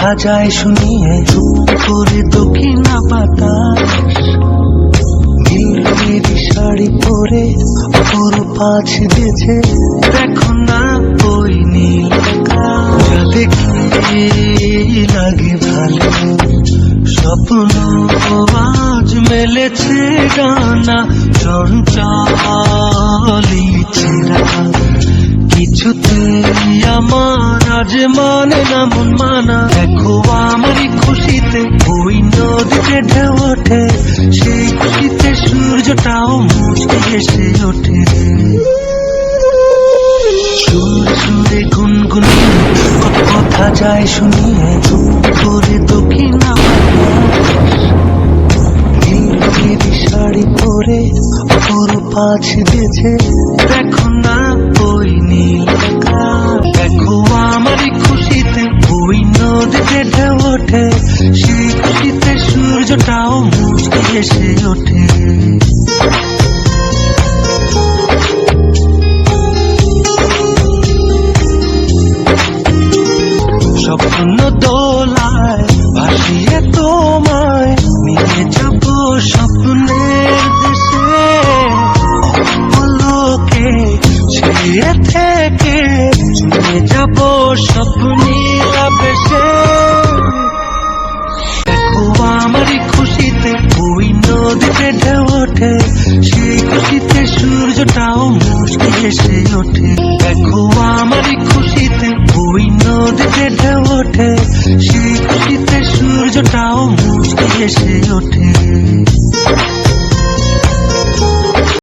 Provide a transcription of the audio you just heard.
কথা যায় শুনিয়ে চুপ করে দক্ষিণা বাতাস নীল শাড়ি পরে অপরূপা ছেড়েছে দেখো না ওই নীল আকাশ দেখি লাগে ভালো স্বপ্ন আজ মেলেছে ডানা চঞ্চলি ছেঁড়া কিছুতে আমার আজ মানে না মন মানা দেখো আমারই খুশিতে ওই নদীতে ঢেউ ওঠে সেই খুশিতে সূর্যটাও মুচকি হেসে ওঠে সুর সুরে গুনগুনিয়ে কত কথা যায় শুনিয়ে চুপ করে দক্ষিণা নীল শাড়ি পরে অপরূপা ছেড়েছে দেখো না ওই নীল আকাশ দেখো আমারই খুশিতে ওই নদীতে ঢেউ ওঠে সেই খুশিতে সূর্যটাও মুচকি হেসে ওঠে স্বপ্ন দোলায় ভাসিয়ে তোমায় নিয়ে যাব স্বপ্নের দেশে অপলকে ছেড়ে থেকে চলে যাব স্বপ্নীল আবেশে দেখো আমারই খুশিতে ওই নদীতে ঢেউ ওঠে সেই খুশিতে সূর্যটাও মুচকি হেসে ওঠে দেখো আমারই খুশিতে ওই নদীতে ঢেউ ওঠে সেই খুশিতে সূর্যটাও মুচকি হেসে ওঠে।